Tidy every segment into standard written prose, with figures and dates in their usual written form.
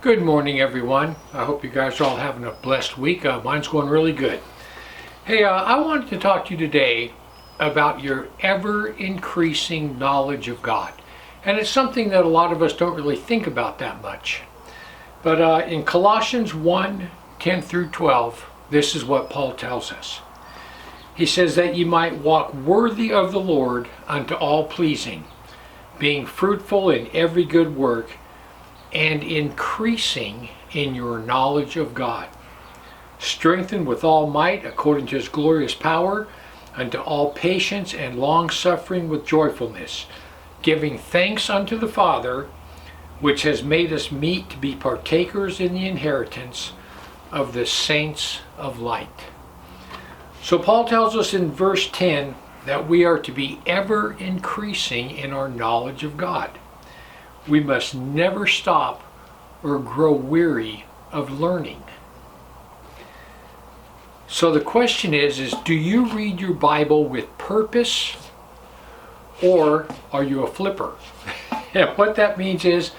Good morning, everyone. I hope you guys are all having a blessed week. Mine's going really good. Hey, I wanted to talk to you today about your ever-increasing knowledge of God. And it's something that a lot of us don't really think about that much. But in Colossians 1:10 through 12, this is what Paul tells us. He says that you might walk worthy of the Lord unto all pleasing, being fruitful in every good work, and increasing in your knowledge of God, strengthened with all might according to his glorious power, unto all patience and long suffering with joyfulness, giving thanks unto the Father, which has made us meet to be partakers in the inheritance of the saints of light. So Paul tells us in verse 10 that we are to be ever increasing in our knowledge of God. We must never stop or grow weary of learning. So the question is do you read your Bible with purpose, or are you a flipper? And what that means is,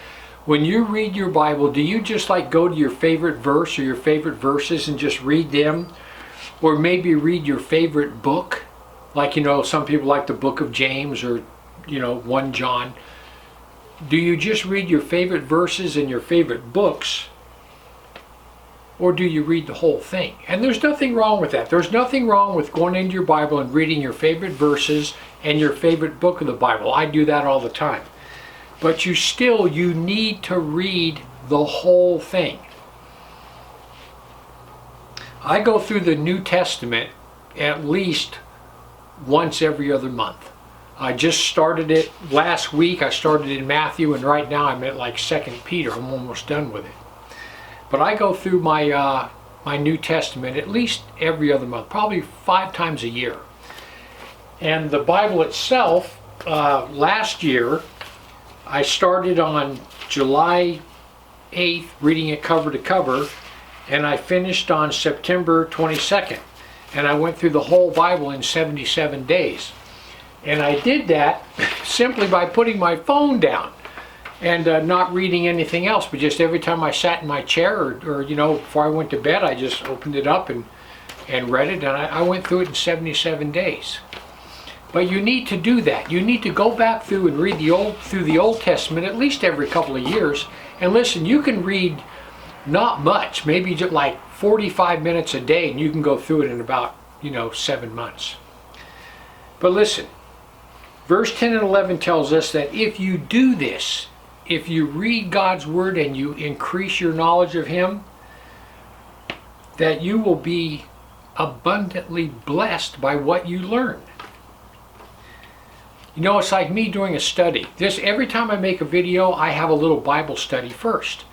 when you read your Bible, do you just like go to your favorite verse or your favorite verses and just read them? Or maybe read your favorite book? Like, some people like the book of James or, 1 John. Do you just read your favorite verses and your favorite books? Or do you read the whole thing? And there's nothing wrong with that. There's nothing wrong with going into your Bible and reading your favorite verses and your favorite book of the Bible. I do that all the time. But you need to read the whole thing. I go through the New Testament at least once every other month. I just started it last week. I started in Matthew, and right now I'm at like 2 Peter. I'm almost done with it. But I go through my New Testament at least every other month, probably 5 times a year. And the Bible itself, last year, I started on July 8th, reading it cover to cover, and I finished on September 22nd. And I went through the whole Bible in 77 days. And I did that simply by putting my phone down and not reading anything else, but just every time I sat in my chair or before I went to bed, I just opened it up and read it, and I went through it in 77 days. But you need to do that. You need to go back through and read through the Old Testament at least every couple of years. And listen, you can read not much, maybe just like 45 minutes a day, and you can go through it in about 7 months. But listen, verse 10 and 11 tells us that if you do this, if you read God's Word and you increase your knowledge of Him, that you will be abundantly blessed by what you learn. It's like me doing a study. Every time I make a video, I have a little Bible study first.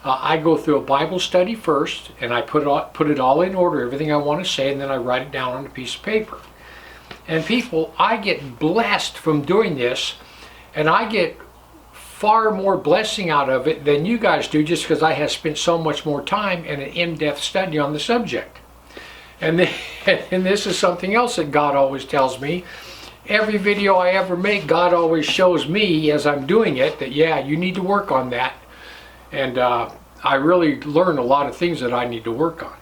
I go through a Bible study first, and I put it all in order, everything I want to say, and then I write it down on a piece of paper. And people, I get blessed from doing this, and I get far more blessing out of it than you guys do, just because I have spent so much more time and an in-depth study on the subject. And this is something else that God always tells me. Every video I ever make, God always shows me as I'm doing it that, you need to work on that. And I really learn a lot of things that I need to work on.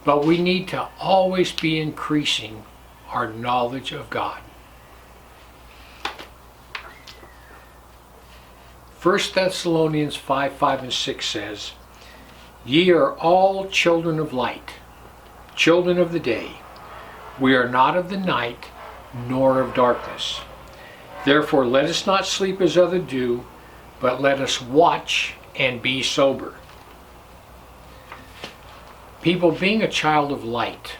But we need to always be increasing our knowledge of God. 1 Thessalonians 5:5 and 6 says, Ye are all children of light, children of the day. We are not of the night, nor of darkness. Therefore let us not sleep as others do, but let us watch and be sober. People, being a child of light,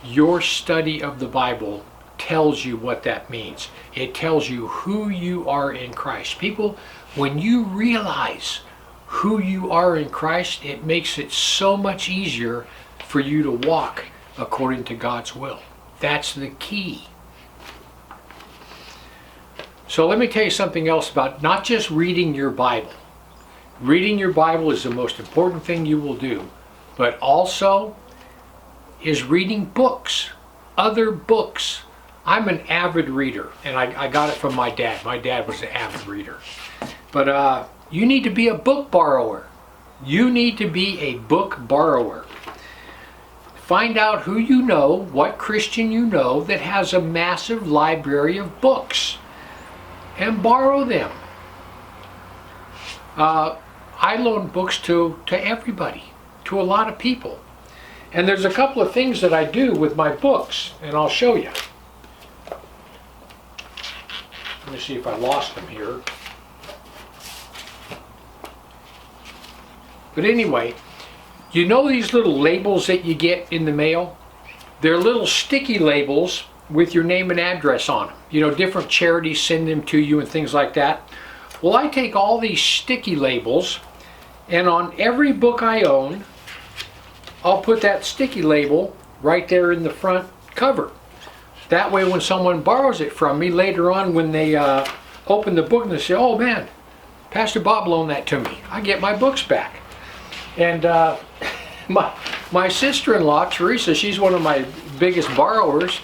your study of the Bible tells you what that means. It tells you who you are in Christ. People, when you realize who you are in Christ, it makes it so much easier for you to walk according to God's will. That's the key. So let me tell you something else about not just reading your Bible. Reading your Bible is the most important thing you will do, but also is reading books, other books. I'm an avid reader, and I got it from my dad. My dad was an avid reader. But You need to be a book borrower. You need to be a book borrower. Find out who you know, what Christian you know that has a massive library of books, and borrow them. I loan books to everybody, to a lot of people. And there's a couple of things that I do with my books, and I'll show you. Let me see if I lost them here. But anyway, you know these little labels that you get in the mail? They're little sticky labels with your name and address on them. You know, different charities send them to you and things like that. Well, I take all these sticky labels, and on every book I own, I'll put that sticky label right there in the front cover. That way when someone borrows it from me later on, when they open the book and they say, oh man, Pastor Bob loaned that to me, I get my books back. And my sister-in-law, Teresa, she's one of my biggest borrowers.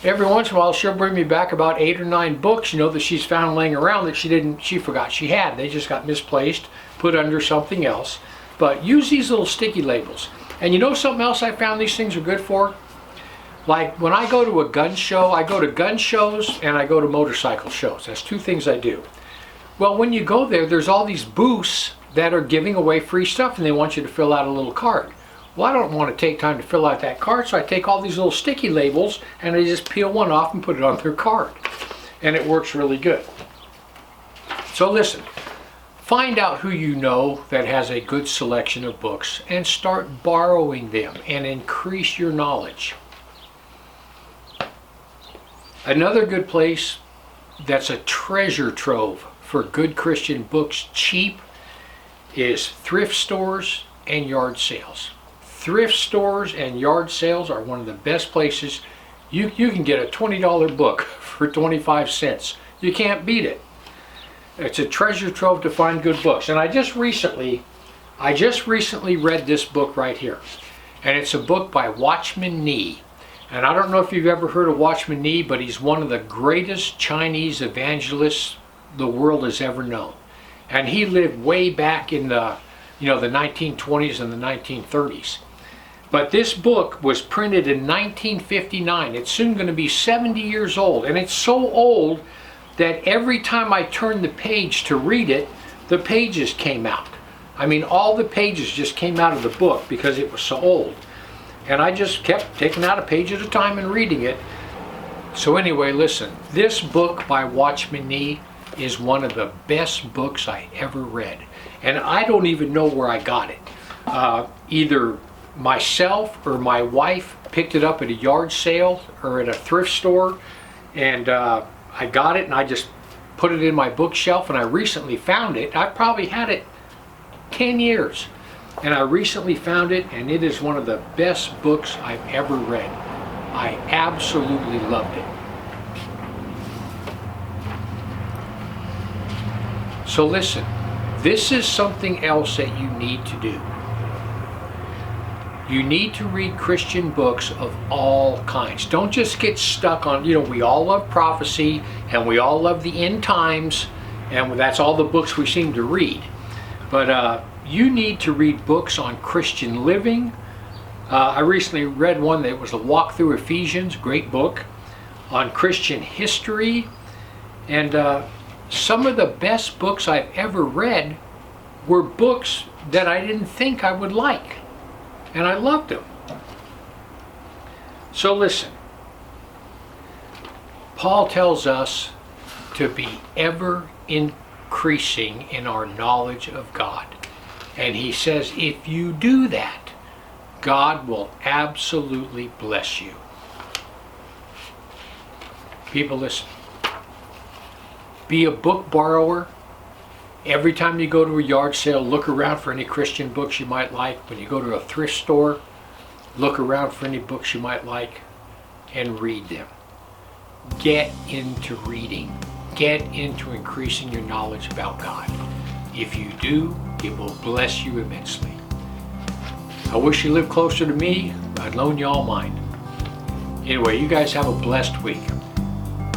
Every once in a while she'll bring me back about 8 or 9 books, you know, that she's found laying around that she forgot she had. They just got misplaced, put under something else. But use these little sticky labels. And you know something else I found these things are good for? Like when I go to a gun show, I go to gun shows and I go to motorcycle shows. That's 2 things I do. Well, when you go there, there's all these booths that are giving away free stuff, and they want you to fill out a little card. Well, I don't want to take time to fill out that card, so I take all these little sticky labels and I just peel one off and put it on their card. And it works really good. So listen, find out who you know that has a good selection of books and start borrowing them and increase your knowledge. Another good place that's a treasure trove for good Christian books, cheap, is thrift stores and yard sales. Thrift stores and yard sales are one of the best places. You can get a $20 book for 25 cents. You can't beat it. It's a treasure trove to find good books. And I just recently read this book right here. And it's a book by Watchman Nee. And I don't know if you've ever heard of Watchman Nee, but he's one of the greatest Chinese evangelists the world has ever known. And he lived way back in the 1920s and the 1930s. But this book was printed in 1959. It's soon going to be 70 years old. And it's so old that every time I turned the page to read it, the pages came out. I mean, all the pages just came out of the book because it was so old. And I just kept taking out a page at a time and reading it. So anyway, listen, this book by Watchman Nee is one of the best books I ever read. And I don't even know where I got it. Either myself or my wife picked it up at a yard sale or at a thrift store, and I got it and I just put it in my bookshelf, and I recently found it. I probably had it 10 years, and I recently found it, and it is one of the best books I've ever read. I absolutely loved it. So listen, this is something else that you need to do. You need to read Christian books of all kinds. Don't just get stuck on, we all love prophecy and we all love the end times, and that's all the books we seem to read. But you need to read books on Christian living. I recently read one that was a walk through Ephesians, great book, on Christian history. And some of the best books I've ever read were books that I didn't think I would like. And I loved them. So listen, Paul tells us to be ever increasing in our knowledge of God. And he says if you do that, God will absolutely bless you. People, listen. Be a book borrower. Every time you go to a yard sale, look around for any Christian books you might like. When you go to a thrift store, look around for any books you might like and read them. Get into reading. Get into increasing your knowledge about God. If you do, it will bless you immensely. I wish you lived closer to me. I'd loan you all mine. Anyway, you guys have a blessed week.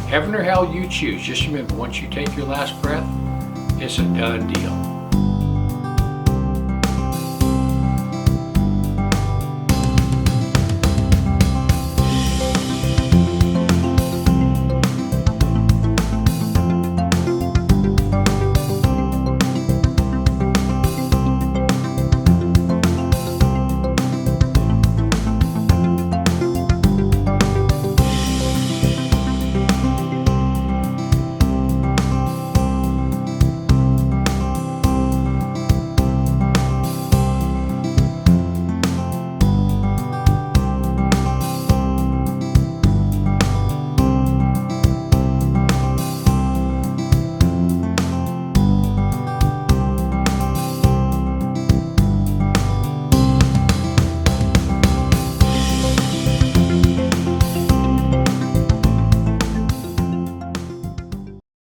Heaven or hell, you choose. Just remember, once you take your last breath, it's a done deal.